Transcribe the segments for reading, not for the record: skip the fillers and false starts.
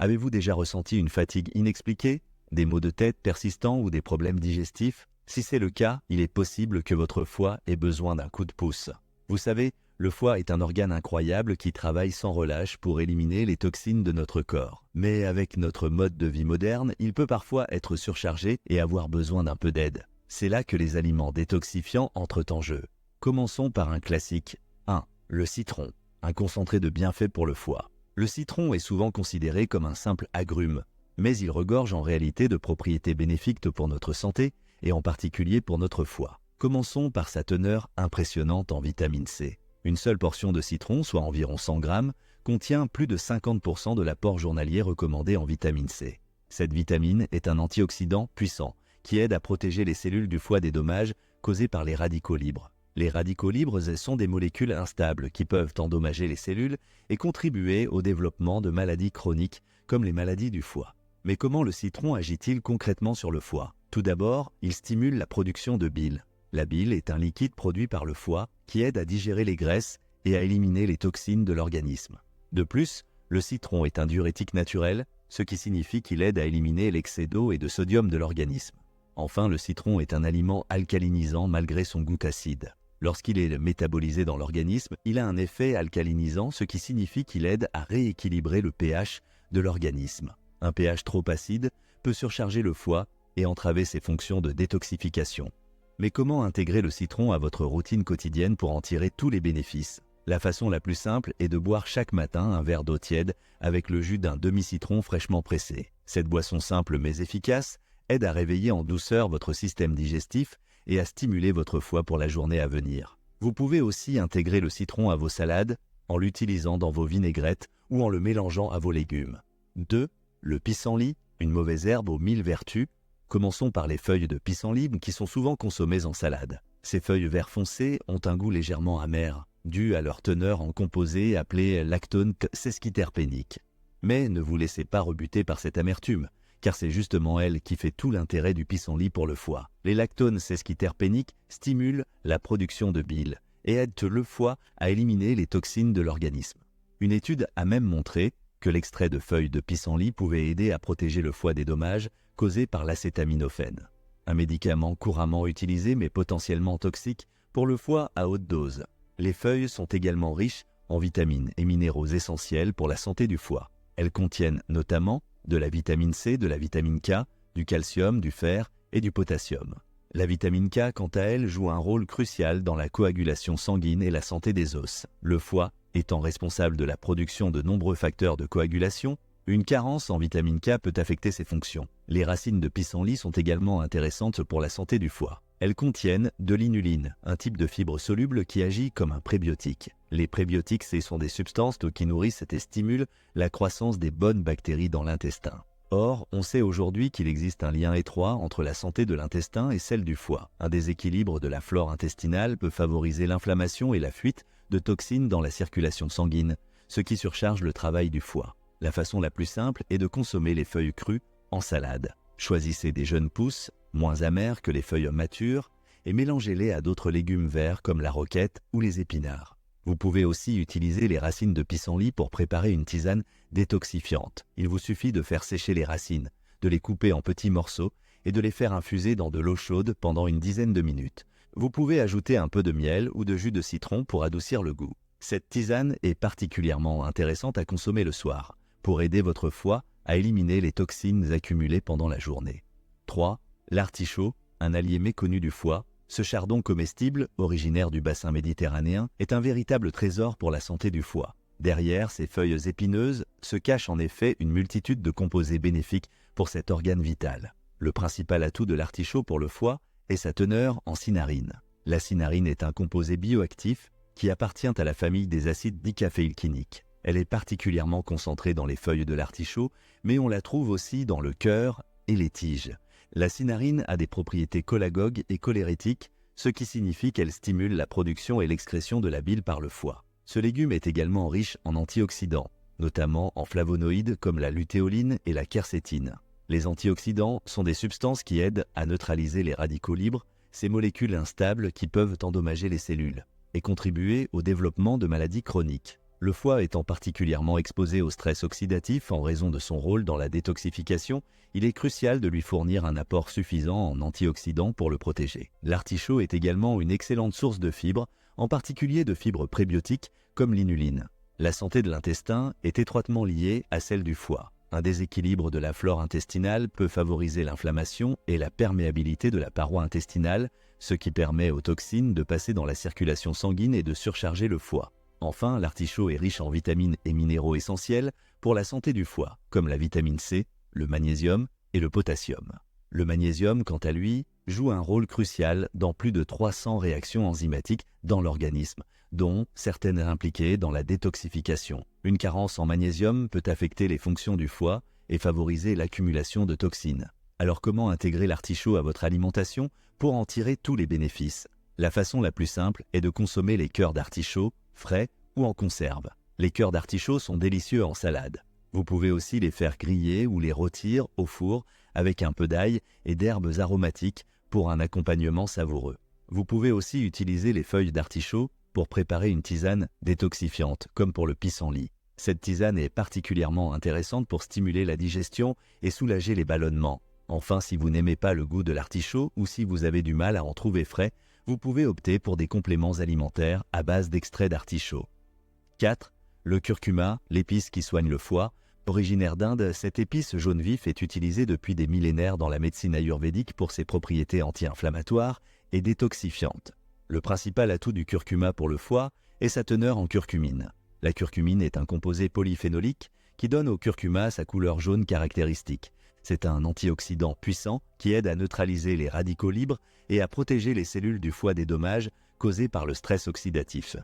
Avez-vous déjà ressenti une fatigue inexpliquée, des maux de tête persistants ou des problèmes digestifs? Si c'est le cas, il est possible que votre foie ait besoin d'un coup de pouce. Vous savez, le foie est un organe incroyable qui travaille sans relâche pour éliminer les toxines de notre corps. Mais avec notre mode de vie moderne, il peut parfois être surchargé et avoir besoin d'un peu d'aide. C'est là que les aliments détoxifiants entrent en jeu. Commençons par un classique. 1. Le citron, un concentré de bienfaits pour le foie. Le citron est souvent considéré comme un simple agrume, mais il regorge en réalité de propriétés bénéfiques pour notre santé et en particulier pour notre foie. Commençons par sa teneur impressionnante en vitamine C. Une seule portion de citron, soit environ 100 grammes, contient plus de 50% de l'apport journalier recommandé en vitamine C. Cette vitamine est un antioxydant puissant qui aide à protéger les cellules du foie des dommages causés par les radicaux libres. Les radicaux libres sont des molécules instables qui peuvent endommager les cellules et contribuer au développement de maladies chroniques comme les maladies du foie. Mais comment le citron agit-il concrètement sur le foie? Tout d'abord, il stimule la production de bile. La bile est un liquide produit par le foie qui aide à digérer les graisses et à éliminer les toxines de l'organisme. De plus, le citron est un diurétique naturel, ce qui signifie qu'il aide à éliminer l'excès d'eau et de sodium de l'organisme. Enfin, le citron est un aliment alcalinisant malgré son goût acide. Lorsqu'il est métabolisé dans l'organisme, il a un effet alcalinisant, ce qui signifie qu'il aide à rééquilibrer le pH de l'organisme. Un pH trop acide peut surcharger le foie et entraver ses fonctions de détoxification. Mais comment intégrer le citron à votre routine quotidienne pour en tirer tous les bénéfices? La façon la plus simple est de boire chaque matin un verre d'eau tiède avec le jus d'un demi-citron fraîchement pressé. Cette boisson simple mais efficace aide à réveiller en douceur votre système digestif et à stimuler votre foie pour la journée à venir. Vous pouvez aussi intégrer le citron à vos salades en l'utilisant dans vos vinaigrettes ou en le mélangeant à vos légumes. 2. Le pissenlit, une mauvaise herbe aux 1000 vertus. Commençons par les feuilles de pissenlit qui sont souvent consommées en salade. Ces feuilles vert foncé ont un goût légèrement amer, dû à leur teneur en composé appelé lactone sesquiterpénique. Mais ne vous laissez pas rebuter par cette amertume, car c'est justement elle qui fait tout l'intérêt du pissenlit pour le foie. Les lactones sesquiterpéniques stimulent la production de bile et aident le foie à éliminer les toxines de l'organisme. Une étude a même montré que l'extrait de feuilles de pissenlit pouvait aider à protéger le foie des dommages causés par l'acétaminophène, un médicament couramment utilisé mais potentiellement toxique pour le foie à haute dose. Les feuilles sont également riches en vitamines et minéraux essentiels pour la santé du foie. Elles contiennent notamment de la vitamine C, de la vitamine K, du calcium, du fer et du potassium. La vitamine K, quant à elle, joue un rôle crucial dans la coagulation sanguine et la santé des os. Le foie étant responsable de la production de nombreux facteurs de coagulation, une carence en vitamine K peut affecter ses fonctions. Les racines de pissenlit sont également intéressantes pour la santé du foie. Elles contiennent de l'inuline, un type de fibre soluble qui agit comme un prébiotique. Les prébiotiques, ce sont des substances qui nourrissent et stimulent la croissance des bonnes bactéries dans l'intestin. Or, on sait aujourd'hui qu'il existe un lien étroit entre la santé de l'intestin et celle du foie. Un déséquilibre de la flore intestinale peut favoriser l'inflammation et la fuite de toxines dans la circulation sanguine, ce qui surcharge le travail du foie. La façon la plus simple est de consommer les feuilles crues en salade. Choisissez des jeunes pousses, moins amères que les feuilles matures, et mélangez-les à d'autres légumes verts comme la roquette ou les épinards. Vous pouvez aussi utiliser les racines de pissenlit pour préparer une tisane détoxifiante. Il vous suffit de faire sécher les racines, de les couper en petits morceaux et de les faire infuser dans de l'eau chaude pendant une dizaine de minutes. Vous pouvez ajouter un peu de miel ou de jus de citron pour adoucir le goût. Cette tisane est particulièrement intéressante à consommer le soir, pour aider votre foie à éliminer les toxines accumulées pendant la journée. 3. L'artichaut, un allié méconnu du foie. Ce chardon comestible, originaire du bassin méditerranéen, est un véritable trésor pour la santé du foie. Derrière ces feuilles épineuses se cache en effet une multitude de composés bénéfiques pour cet organe vital. Le principal atout de l'artichaut pour le foie est sa teneur en cinarine. La cinarine est un composé bioactif qui appartient à la famille des acides dicaféylquiniques. Elle est particulièrement concentrée dans les feuilles de l'artichaut, mais on la trouve aussi dans le cœur et les tiges. La cinarine a des propriétés cholagogues et cholérétiques, ce qui signifie qu'elle stimule la production et l'excrétion de la bile par le foie. Ce légume est également riche en antioxydants, notamment en flavonoïdes comme la lutéoline et la quercétine. Les antioxydants sont des substances qui aident à neutraliser les radicaux libres, ces molécules instables qui peuvent endommager les cellules, et contribuer au développement de maladies chroniques. Le foie étant particulièrement exposé au stress oxydatif en raison de son rôle dans la détoxification, il est crucial de lui fournir un apport suffisant en antioxydants pour le protéger. L'artichaut est également une excellente source de fibres, en particulier de fibres prébiotiques comme l'inuline. La santé de l'intestin est étroitement liée à celle du foie. Un déséquilibre de la flore intestinale peut favoriser l'inflammation et la perméabilité de la paroi intestinale, ce qui permet aux toxines de passer dans la circulation sanguine et de surcharger le foie. Enfin, l'artichaut est riche en vitamines et minéraux essentiels pour la santé du foie, comme la vitamine C, le magnésium et le potassium. Le magnésium, quant à lui, joue un rôle crucial dans plus de 300 réactions enzymatiques dans l'organisme, dont certaines impliquées dans la détoxification. Une carence en magnésium peut affecter les fonctions du foie et favoriser l'accumulation de toxines. Alors comment intégrer l'artichaut à votre alimentation pour en tirer tous les bénéfices? La façon la plus simple est de consommer les cœurs d'artichaut, frais ou en conserve. Les cœurs d'artichaut sont délicieux en salade. Vous pouvez aussi les faire griller ou les rôtir au four avec un peu d'ail et d'herbes aromatiques pour un accompagnement savoureux. Vous pouvez aussi utiliser les feuilles d'artichaut pour préparer une tisane détoxifiante, comme pour le pissenlit. Cette tisane est particulièrement intéressante pour stimuler la digestion et soulager les ballonnements. Enfin, si vous n'aimez pas le goût de l'artichaut ou si vous avez du mal à en trouver frais, vous pouvez opter pour des compléments alimentaires à base d'extrait d'artichaut. 4. Le curcuma, l'épice qui soigne le foie. Originaire d'Inde, cette épice jaune vif est utilisée depuis des millénaires dans la médecine ayurvédique pour ses propriétés anti-inflammatoires et détoxifiantes. Le principal atout du curcuma pour le foie est sa teneur en curcumine. La curcumine est un composé polyphénolique qui donne au curcuma sa couleur jaune caractéristique. C'est un antioxydant puissant qui aide à neutraliser les radicaux libres et à protéger les cellules du foie des dommages causés par le stress oxydatif.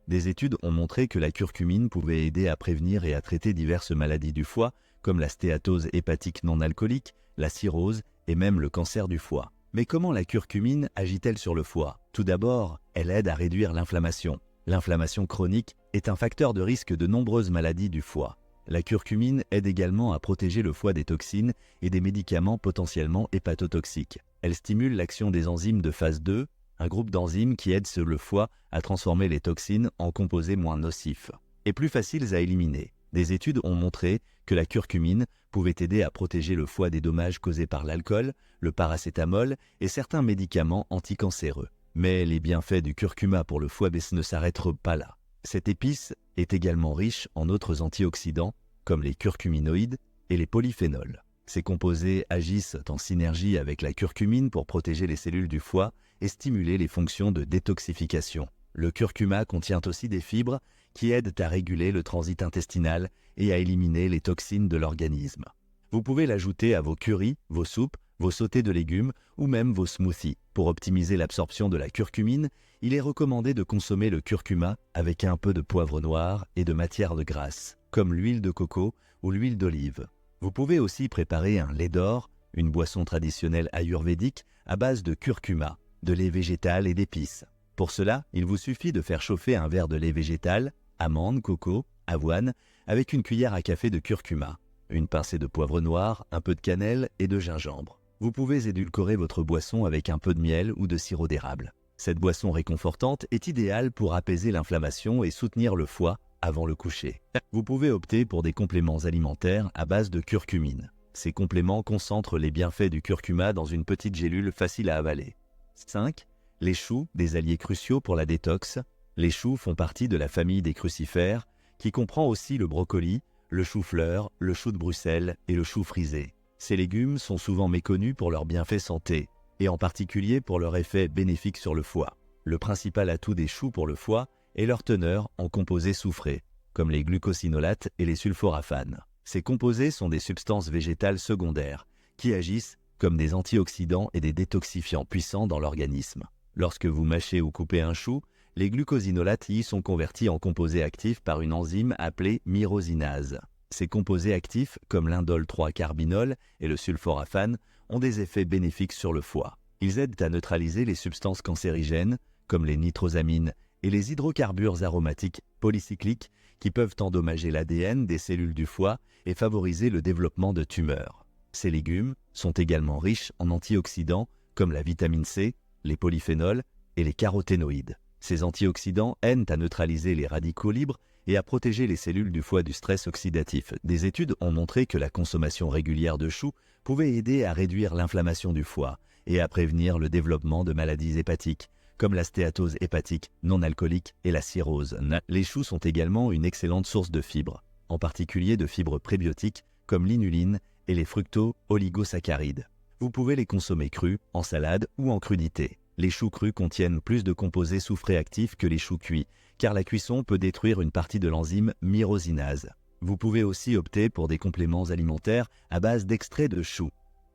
Des études ont montré que la curcumine pouvait aider à prévenir et à traiter diverses maladies du foie, comme la stéatose hépatique non alcoolique, la cirrhose et même le cancer du foie. Mais comment la curcumine agit-elle sur le foie? Tout d'abord, elle aide à réduire l'inflammation. L'inflammation chronique est un facteur de risque de nombreuses maladies du foie. La curcumine aide également à protéger le foie des toxines et des médicaments potentiellement hépatotoxiques. Elle stimule l'action des enzymes de phase 2, un groupe d'enzymes qui aident le foie à transformer les toxines en composés moins nocifs et plus faciles à éliminer. Des études ont montré que la curcumine pouvait aider à protéger le foie des dommages causés par l'alcool, le paracétamol et certains médicaments anticancéreux. Mais les bienfaits du curcuma pour le foie ne s'arrêtent pas là. Cette épice est également riche en autres antioxydants comme les curcuminoïdes et les polyphénols. Ces composés agissent en synergie avec la curcumine pour protéger les cellules du foie et stimuler les fonctions de détoxification. Le curcuma contient aussi des fibres qui aident à réguler le transit intestinal et à éliminer les toxines de l'organisme. Vous pouvez l'ajouter à vos currys, vos soupes, vos sautés de légumes ou même vos smoothies. Pour optimiser l'absorption de la curcumine, il est recommandé de consommer le curcuma avec un peu de poivre noir et de matière grasse, comme l'huile de coco ou l'huile d'olive. Vous pouvez aussi préparer un lait d'or, une boisson traditionnelle ayurvédique à base de curcuma, de lait végétal et d'épices. Pour cela, il vous suffit de faire chauffer un verre de lait végétal, amandes, coco, avoine, avec une cuillère à café de curcuma, une pincée de poivre noir, un peu de cannelle et de gingembre. Vous pouvez édulcorer votre boisson avec un peu de miel ou de sirop d'érable. Cette boisson réconfortante est idéale pour apaiser l'inflammation et soutenir le foie avant le coucher. Vous pouvez opter pour des compléments alimentaires à base de curcumine. Ces compléments concentrent les bienfaits du curcuma dans une petite gélule facile à avaler. 5. Les choux, des alliés cruciaux pour la détox. Les choux font partie de la famille des crucifères, qui comprend aussi le brocoli, le chou-fleur, le chou de Bruxelles et le chou frisé. Ces légumes sont souvent méconnus pour leurs bienfaits santé, et en particulier pour leur effet bénéfique sur le foie. Le principal atout des choux pour le foie est leur teneur en composés soufrés, comme les glucosinolates et les sulforaphanes. Ces composés sont des substances végétales secondaires, qui agissent comme des antioxydants et des détoxifiants puissants dans l'organisme. Lorsque vous mâchez ou coupez un chou, les glucosinolates y sont convertis en composés actifs par une enzyme appelée myrosinase. Ces composés actifs, comme l'indole 3-carbinol et le sulforaphane, ont des effets bénéfiques sur le foie. Ils aident à neutraliser les substances cancérigènes, comme les nitrosamines et les hydrocarbures aromatiques polycycliques, qui peuvent endommager l'ADN des cellules du foie et favoriser le développement de tumeurs. Ces légumes sont également riches en antioxydants comme la vitamine C, les polyphénols et les caroténoïdes. Ces antioxydants aident à neutraliser les radicaux libres et à protéger les cellules du foie du stress oxydatif. Des études ont montré que la consommation régulière de choux pouvait aider à réduire l'inflammation du foie et à prévenir le développement de maladies hépatiques, comme la stéatose hépatique non alcoolique et la cirrhose. Les choux sont également une excellente source de fibres, en particulier de fibres prébiotiques comme l'inuline et les fructo-oligosaccharides. Vous pouvez les consommer crus, en salade ou en crudité. Les choux crus contiennent plus de composés soufrés actifs que les choux cuits, car la cuisson peut détruire une partie de l'enzyme myrosinase. Vous pouvez aussi opter pour des compléments alimentaires à base d'extrait de choux.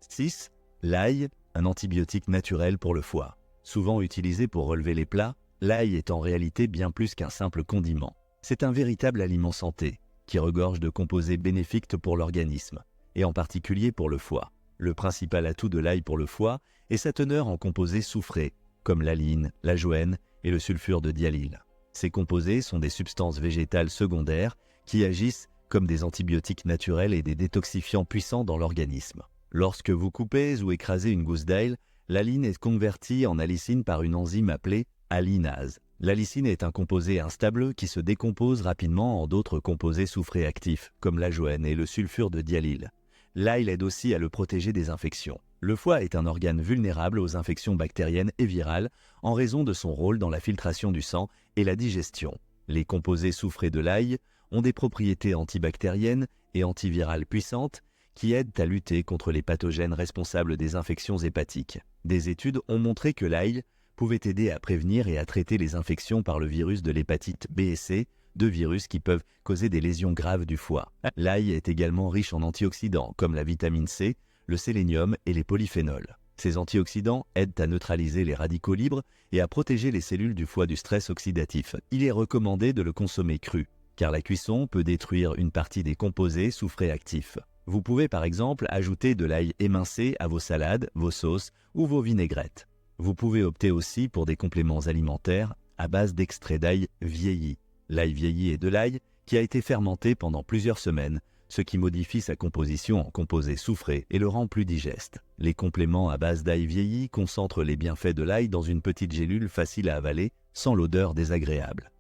6. L'ail, un antibiotique naturel pour le foie. Souvent utilisé pour relever les plats, l'ail est en réalité bien plus qu'un simple condiment. C'est un véritable aliment santé, qui regorge de composés bénéfiques pour l'organisme, et en particulier pour le foie. Le principal atout de l'ail pour le foie est sa teneur en composés soufrés, comme l'aline, la joène et le sulfure de diallyle. Ces composés sont des substances végétales secondaires qui agissent comme des antibiotiques naturels et des détoxifiants puissants dans l'organisme. Lorsque vous coupez ou écrasez une gousse d'ail, l'aline est convertie en allicine par une enzyme appelée alinase. L'allicine est un composé instable qui se décompose rapidement en d'autres composés soufrés actifs, comme la joène et le sulfure de diallyle. L'ail aide aussi à le protéger des infections. Le foie est un organe vulnérable aux infections bactériennes et virales en raison de son rôle dans la filtration du sang et la digestion. Les composés soufrés de l'ail ont des propriétés antibactériennes et antivirales puissantes qui aident à lutter contre les pathogènes responsables des infections hépatiques. Des études ont montré que l'ail pouvait aider à prévenir et à traiter les infections par le virus de l'hépatite B et C, deux virus qui peuvent causer des lésions graves du foie. L'ail est également riche en antioxydants comme la vitamine C, le sélénium et les polyphénols. Ces antioxydants aident à neutraliser les radicaux libres et à protéger les cellules du foie du stress oxydatif. Il est recommandé de le consommer cru, car la cuisson peut détruire une partie des composés soufrés actifs. Vous pouvez par exemple ajouter de l'ail émincé à vos salades, vos sauces ou vos vinaigrettes. Vous pouvez opter aussi pour des compléments alimentaires à base d'extrait d'ail vieilli. L'ail vieilli est de l'ail qui a été fermenté pendant plusieurs semaines, ce qui modifie sa composition en composés soufrés et le rend plus digeste. Les compléments à base d'ail vieilli concentrent les bienfaits de l'ail dans une petite gélule facile à avaler, sans l'odeur désagréable.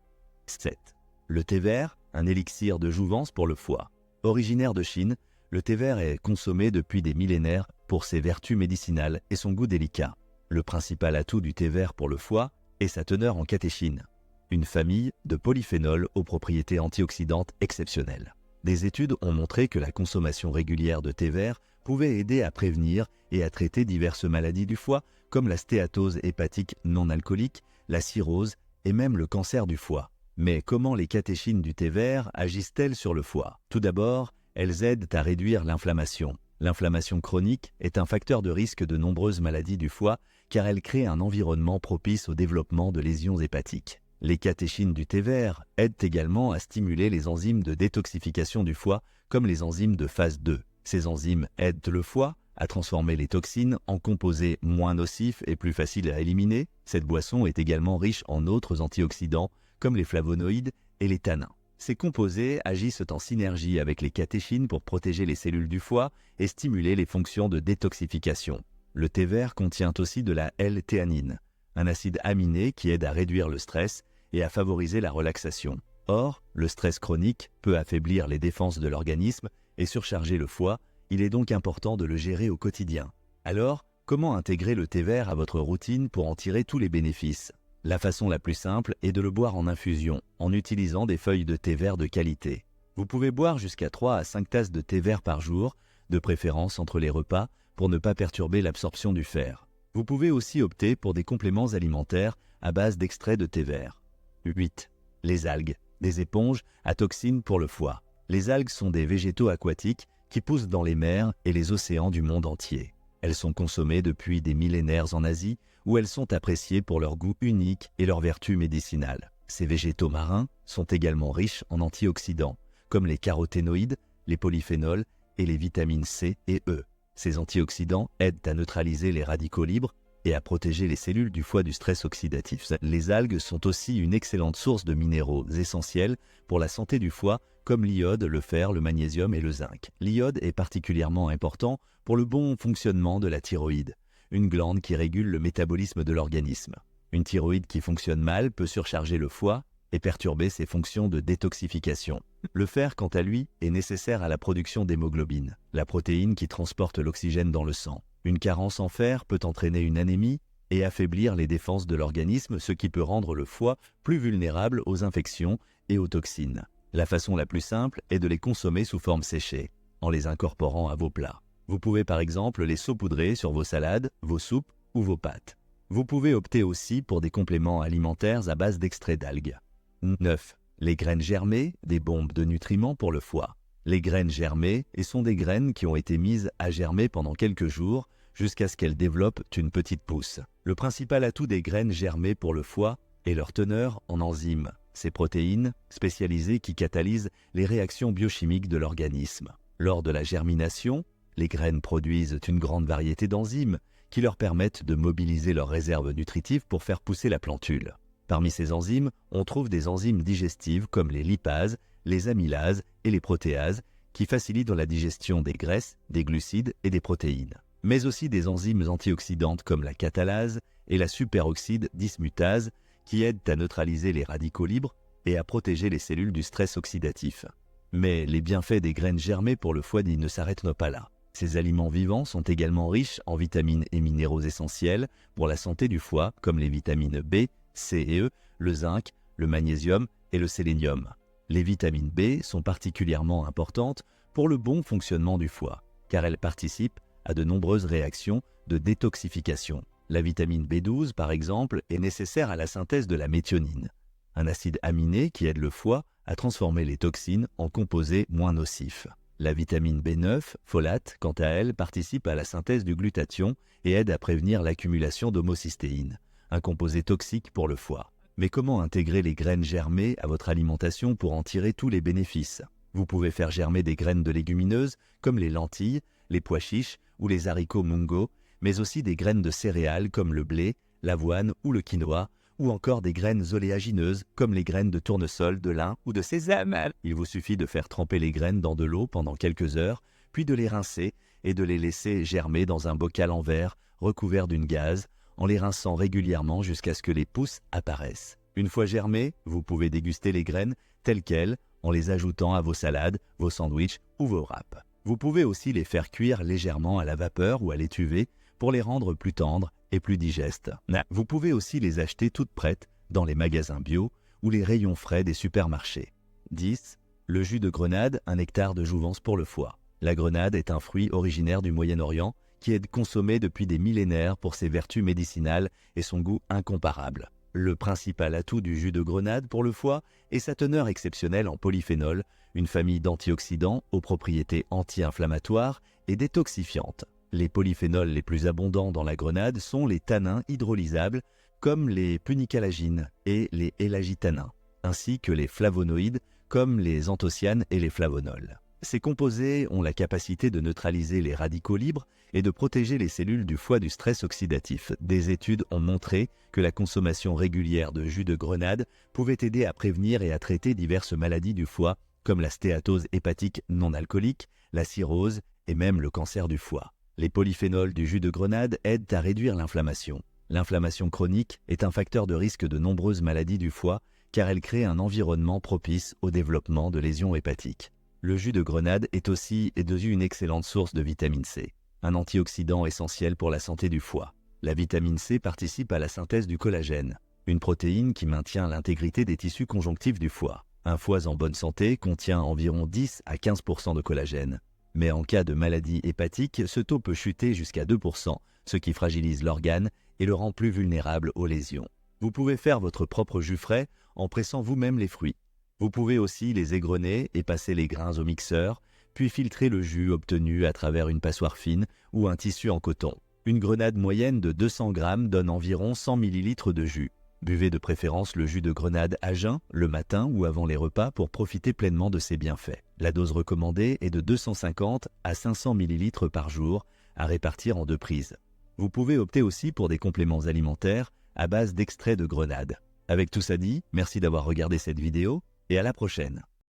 7. Le thé vert, un élixir de jouvence pour le foie. Originaire de Chine, le thé vert est consommé depuis des millénaires pour ses vertus médicinales et son goût délicat. Le principal atout du thé vert pour le foie est sa teneur en catéchine, une famille de polyphénols aux propriétés antioxydantes exceptionnelles. Des études ont montré que la consommation régulière de thé vert pouvait aider à prévenir et à traiter diverses maladies du foie comme la stéatose hépatique non alcoolique, la cirrhose et même le cancer du foie. Mais comment les catéchines du thé vert agissent-elles sur le foie? Tout d'abord, elles aident à réduire l'inflammation. L'inflammation chronique est un facteur de risque de nombreuses maladies du foie car elle crée un environnement propice au développement de lésions hépatiques. Les catéchines du thé vert aident également à stimuler les enzymes de détoxification du foie comme les enzymes de phase 2. Ces enzymes aident le foie à transformer les toxines en composés moins nocifs et plus faciles à éliminer. Cette boisson est également riche en autres antioxydants comme les flavonoïdes et les tanins. Ces composés agissent en synergie avec les catéchines pour protéger les cellules du foie et stimuler les fonctions de détoxification. Le thé vert contient aussi de la L-théanine, un acide aminé qui aide à réduire le stress et à favoriser la relaxation. Or, le stress chronique peut affaiblir les défenses de l'organisme et surcharger le foie, il est donc important de le gérer au quotidien. Alors, comment intégrer le thé vert à votre routine pour en tirer tous les bénéfices? La façon la plus simple est de le boire en infusion, en utilisant des feuilles de thé vert de qualité. Vous pouvez boire jusqu'à 3 à 5 tasses de thé vert par jour, de préférence entre les repas, pour ne pas perturber l'absorption du fer. Vous pouvez aussi opter pour des compléments alimentaires à base d'extrait de thé vert. 8. Les algues, des éponges à toxines pour le foie. Les algues sont des végétaux aquatiques qui poussent dans les mers et les océans du monde entier. Elles sont consommées depuis des millénaires en Asie, où elles sont appréciées pour leur goût unique et leurs vertus médicinales. Ces végétaux marins sont également riches en antioxydants, comme les caroténoïdes, les polyphénols et les vitamines C et E. Ces antioxydants aident à neutraliser les radicaux libres et à protéger les cellules du foie du stress oxydatif. Les algues sont aussi une excellente source de minéraux essentiels pour la santé du foie, comme l'iode, le fer, le magnésium et le zinc. L'iode est particulièrement important pour le bon fonctionnement de la thyroïde, une glande qui régule le métabolisme de l'organisme. Une thyroïde qui fonctionne mal peut surcharger le foie et perturber ses fonctions de détoxification. Le fer, quant à lui, est nécessaire à la production d'hémoglobine, la protéine qui transporte l'oxygène dans le sang. Une carence en fer peut entraîner une anémie et affaiblir les défenses de l'organisme, ce qui peut rendre le foie plus vulnérable aux infections et aux toxines. La façon la plus simple est de les consommer sous forme séchée, en les incorporant à vos plats. Vous pouvez par exemple les saupoudrer sur vos salades, vos soupes ou vos pâtes. Vous pouvez opter aussi pour des compléments alimentaires à base d'extrait d'algues. 9. Les graines germées, des bombes de nutriments pour le foie. Les graines germées sont des graines qui ont été mises à germer pendant quelques jours jusqu'à ce qu'elles développent une petite pousse. Le principal atout des graines germées pour le foie est leur teneur en enzymes, ces protéines spécialisées qui catalysent les réactions biochimiques de l'organisme. Lors de la germination, les graines produisent une grande variété d'enzymes qui leur permettent de mobiliser leurs réserves nutritives pour faire pousser la plantule. Parmi ces enzymes, on trouve des enzymes digestives comme les lipases, les amylases et les protéases qui facilitent la digestion des graisses, des glucides et des protéines. Mais aussi des enzymes antioxydantes comme la catalase et la superoxyde dismutase qui aident à neutraliser les radicaux libres et à protéger les cellules du stress oxydatif. Mais les bienfaits des graines germées pour le foie ne s'arrêtent pas là. Ces aliments vivants sont également riches en vitamines et minéraux essentiels pour la santé du foie comme les vitamines B, C et E, le zinc, le magnésium et le sélénium. Les vitamines B sont particulièrement importantes pour le bon fonctionnement du foie, car elles participent à de nombreuses réactions de détoxification. La vitamine B12, par exemple, est nécessaire à la synthèse de la méthionine, un acide aminé qui aide le foie à transformer les toxines en composés moins nocifs. La vitamine B9, folate, quant à elle, participe à la synthèse du glutathion et aide à prévenir l'accumulation d'homocystéine, un composé toxique pour le foie. Mais comment intégrer les graines germées à votre alimentation pour en tirer tous les bénéfices? Vous pouvez faire germer des graines de légumineuses comme les lentilles, les pois chiches ou les haricots mungo, mais aussi des graines de céréales comme le blé, l'avoine ou le quinoa, ou encore des graines oléagineuses comme les graines de tournesol, de lin ou de sésame. Il vous suffit de faire tremper les graines dans de l'eau pendant quelques heures, puis de les rincer et de les laisser germer dans un bocal en verre recouvert d'une gaze, en les rinçant régulièrement jusqu'à ce que les pousses apparaissent. Une fois germées, vous pouvez déguster les graines telles quelles en les ajoutant à vos salades, vos sandwichs ou vos wraps. Vous pouvez aussi les faire cuire légèrement à la vapeur ou à l'étuvée pour les rendre plus tendres et plus digestes. Vous pouvez aussi les acheter toutes prêtes dans les magasins bio ou les rayons frais des supermarchés. 10. Le jus de grenade, un nectar de jouvence pour le foie. La grenade est un fruit originaire du Moyen-Orient qui est consommé depuis des millénaires pour ses vertus médicinales et son goût incomparable. Le principal atout du jus de grenade pour le foie est sa teneur exceptionnelle en polyphénol, une famille d'antioxydants aux propriétés anti-inflammatoires et détoxifiantes. Les polyphénols les plus abondants dans la grenade sont les tannins hydrolysables comme les punicalagines et les élagitanins, ainsi que les flavonoïdes comme les anthocyanes et les flavonols. Ces composés ont la capacité de neutraliser les radicaux libres et de protéger les cellules du foie du stress oxydatif. Des études ont montré que la consommation régulière de jus de grenade pouvait aider à prévenir et à traiter diverses maladies du foie comme la stéatose hépatique non alcoolique, la cirrhose et même le cancer du foie. Les polyphénols du jus de grenade aident à réduire l'inflammation. L'inflammation chronique est un facteur de risque de nombreuses maladies du foie car elle crée un environnement propice au développement de lésions hépatiques. Le jus de grenade est aussi une excellente source de vitamine C, un antioxydant essentiel pour la santé du foie. La vitamine C participe à la synthèse du collagène, une protéine qui maintient l'intégrité des tissus conjonctifs du foie. Un foie en bonne santé contient environ 10 à 15% de collagène. Mais en cas de maladie hépatique, ce taux peut chuter jusqu'à 2%, ce qui fragilise l'organe et le rend plus vulnérable aux lésions. Vous pouvez faire votre propre jus frais en pressant vous-même les fruits. Vous pouvez aussi les égrener et passer les grains au mixeur, puis filtrer le jus obtenu à travers une passoire fine ou un tissu en coton. Une grenade moyenne de 200 grammes donne environ 100 ml de jus. Buvez de préférence le jus de grenade à jeun, le matin ou avant les repas pour profiter pleinement de ses bienfaits. La dose recommandée est de 250 à 500 ml par jour, à répartir en 2 prises. Vous pouvez opter aussi pour des compléments alimentaires à base d'extrait de grenade. Avec tout ça dit, merci d'avoir regardé cette vidéo et à la prochaine.